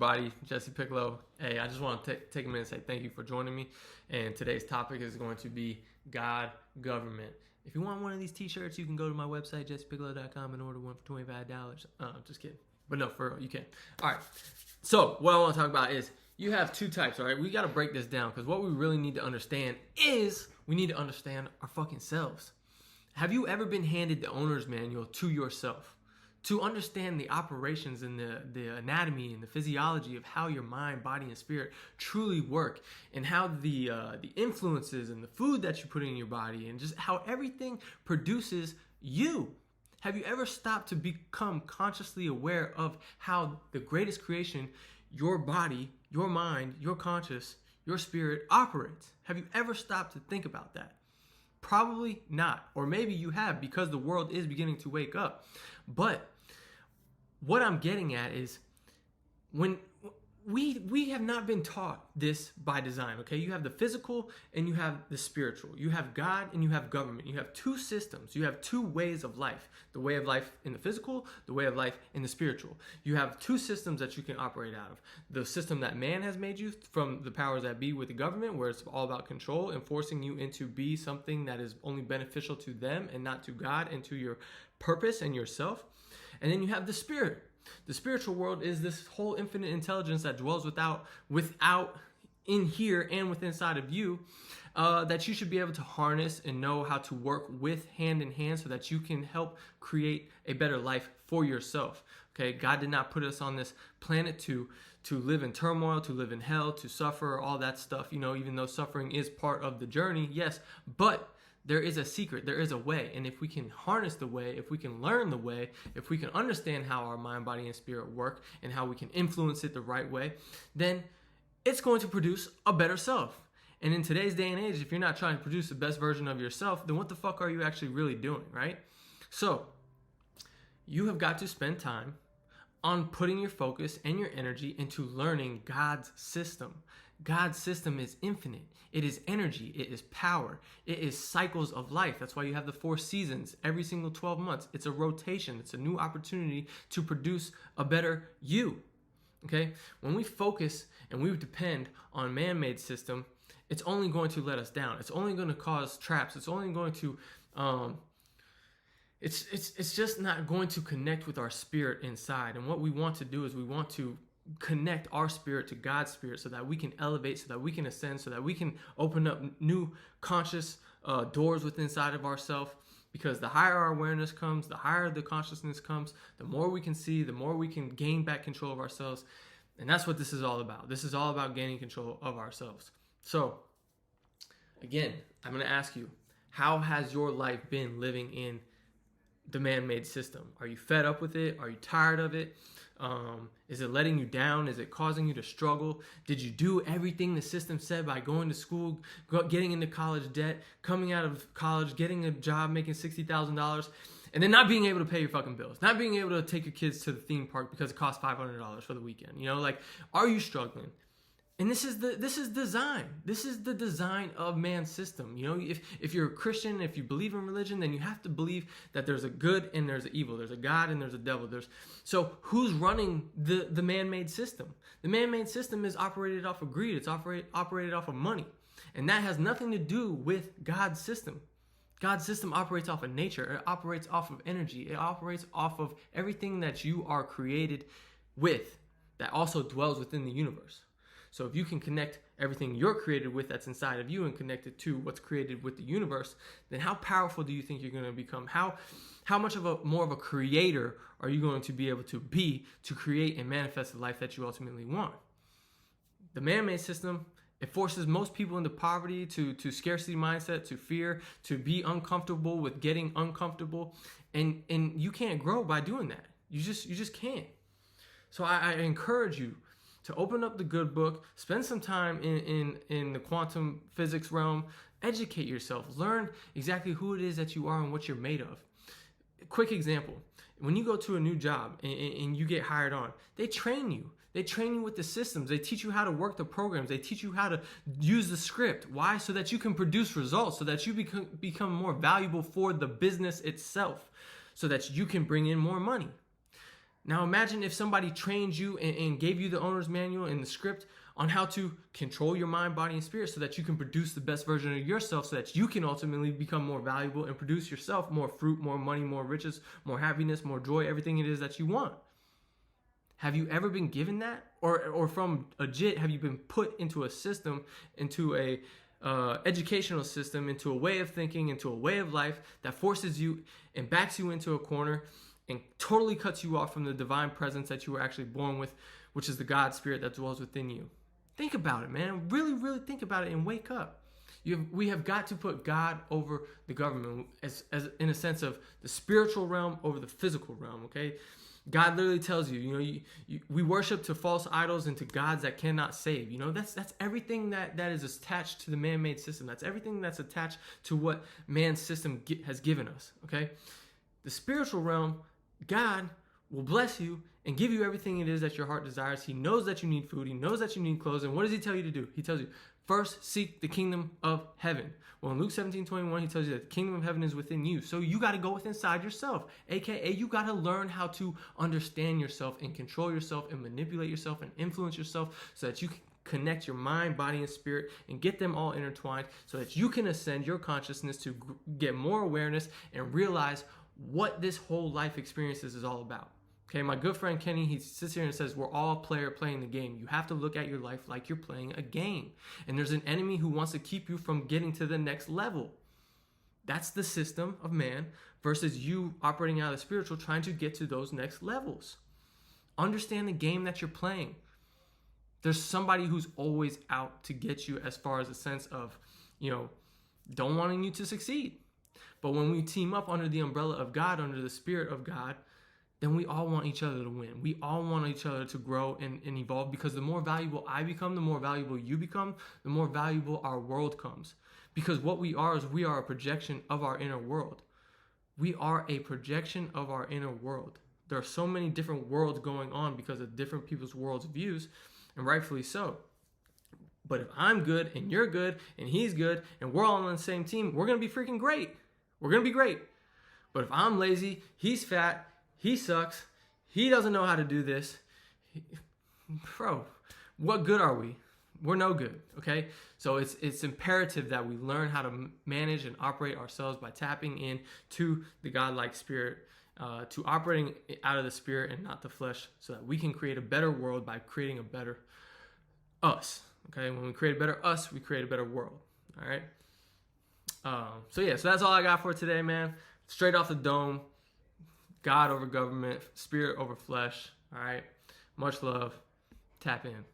everybody? Jesse Piccolo. Hey, I just want to take a minute and say thank you for joining me. And today's topic is going to be God, government. If you want one of these t-shirts, you can go to my website, jessepiccolo.com, and order one for $25. Just kidding. But no, for real, you can. All right. So what I want to talk about is you have two types, all right? We got to break this down because what we really need to understand is we need to understand our fucking selves. Have you ever been handed the owner's manual to yourself? To understand the operations and the anatomy and the physiology of how your mind, body, and spirit truly work, and how the influences and the food that you put in your body and just how everything produces you. Have you ever stopped to become consciously aware of how the greatest creation, your body, your mind, your conscious, your spirit operates? Have you ever stopped to think about that? Probably not. Or maybe you have because the world is beginning to wake up. But what I'm getting at is when we have not been taught this by design, okay? You have the physical and you have the spiritual. You have God and you have government. You have two systems. You have two ways of life. The way of life in the physical, the way of life in the spiritual. You have two systems that you can operate out of. The system that man has made you from the powers that be with the government, where it's all about control and forcing you into be something that is only beneficial to them and not to God and to your purpose and yourself. And then you have the spirit. The spiritual world is this whole infinite intelligence that dwells without in here and within inside of you, that you should be able to harness and know how to work with hand in hand so that you can help create a better life for yourself. Okay, God did not put us on this planet to live in turmoil, to live in hell, to suffer, all that stuff, even though suffering is part of the journey, yes, but there is a secret, there is a way, and if we can harness the way, if we can learn the way, if we can understand how our mind, body, and spirit work and how we can influence it the right way, then it's going to produce a better self. And in today's day and age, if you're not trying to produce the best version of yourself, then what the fuck are you actually really doing, right? So, you have got to spend time on putting your focus and your energy into learning God's system. God's system is infinite. It is energy. It is power. It is cycles of life. That's why you have the 4 seasons every single 12 months. It's a rotation. It's a new opportunity to produce a better you. Okay? When we focus and we depend on man-made system, it's only going to let us down. It's only going to cause traps. It's only going to it's just not going to connect with our spirit inside. And what we want to do is we want to connect our spirit to God's spirit so that we can elevate, so that we can ascend, so that we can open up new conscious doors within inside of ourselves. Because the higher our awareness comes, the higher the consciousness comes, the more we can see, the more we can gain back control of ourselves. And that's what this is all about. This is all about gaining control of ourselves. So, again, I'm going to ask you, how has your life been living in the man-made system? Are you fed up with it? Are you tired of it? Is it letting you down? Is it causing you to struggle? Did you do everything the system said by going to school, getting into college debt, coming out of college, getting a job, making $60,000, and then not being able to pay your fucking bills, not being able to take your kids to the theme park because it costs $500 for the weekend? Are you struggling? And this is design. This is the design of man's system. If you're a Christian, if you believe in religion, then you have to believe that there's a good and there's an evil. There's a God and there's a devil. So who's running the man-made system? The man-made system is operated off of greed. It's operated off of money. And that has nothing to do with God's system. God's system operates off of nature. It operates off of energy. It operates off of everything that you are created with that also dwells within the universe. So if you can connect everything you're created with that's inside of you and connect it to what's created with the universe, then how powerful do you think you're going to become? How much of more of a creator are you going to be able to be to create and manifest the life that you ultimately want? The man-made system, it forces most people into poverty, to scarcity mindset, to fear, to be uncomfortable with getting uncomfortable. And you can't grow by doing that. You just can't. So I encourage you to open up the good book, spend some time in the quantum physics realm, educate yourself, learn exactly who it is that you are and what you're made of. Quick example, when you go to a new job and you get hired on, they train you. They train you with the systems. They teach you how to work the programs. They teach you how to use the script. Why? So that you can produce results, so that you become more valuable for the business itself, so that you can bring in more money. Now imagine if somebody trained you and gave you the owner's manual and the script on how to control your mind, body, and spirit so that you can produce the best version of yourself, so that you can ultimately become more valuable and produce yourself more fruit, more money, more riches, more happiness, more joy, everything it is that you want. Have you ever been given that? Or from legit, have you been put into a system, into a educational system, into a way of thinking, into a way of life that forces you and backs you into a corner and totally cuts you off from the divine presence that you were actually born with, which is the God spirit that dwells within you? Think about it, man. Really, really think about it and wake up. We have got to put God over the government, as in a sense of the spiritual realm over the physical realm, okay? God literally tells you, we worship to false idols and to gods that cannot save. That's everything that is attached to the man-made system. That's everything that's attached to what man's system has given us, okay? The spiritual realm, God will bless you and give you everything it is that your heart desires. He knows that you need food. He knows that you need clothes. And what does he tell you to do? He tells you, first seek the kingdom of heaven. Well, in Luke 17:21, he tells you that the kingdom of heaven is within you. So you got to go within inside yourself, aka you got to learn how to understand yourself and control yourself and manipulate yourself and influence yourself so that you can connect your mind, body, and spirit and get them all intertwined so that you can ascend your consciousness to get more awareness and realize what this whole life experience is all about. Okay, my good friend Kenny, he sits here and says, we're all a player playing the game. You have to look at your life like you're playing a game. And there's an enemy who wants to keep you from getting to the next level. That's the system of man versus you operating out of the spiritual, trying to get to those next levels. Understand the game that you're playing. There's somebody who's always out to get you as far as a sense of, don't wanting you to succeed. But when we team up under the umbrella of God, under the spirit of God, then we all want each other to win. We all want each other to grow and evolve, because the more valuable I become, the more valuable you become, the more valuable our world comes. Because what we are is we are a projection of our inner world. We are a projection of our inner world. There are so many different worlds going on because of different people's world's views, and rightfully so. But if I'm good and you're good and he's good and we're all on the same team, we're going to be freaking great. We're going to be great. But if I'm lazy, he's fat, he sucks, he doesn't know how to do this, bro, what good are we? We're no good, okay? So it's imperative that we learn how to manage and operate ourselves by tapping in to the godlike spirit, to operating out of the spirit and not the flesh, so that we can create a better world by creating a better us, okay? When we create a better us, we create a better world, all right? So that's all I got for today, man. Straight off the dome. God over government, spirit over flesh. All right. Much love. Tap in.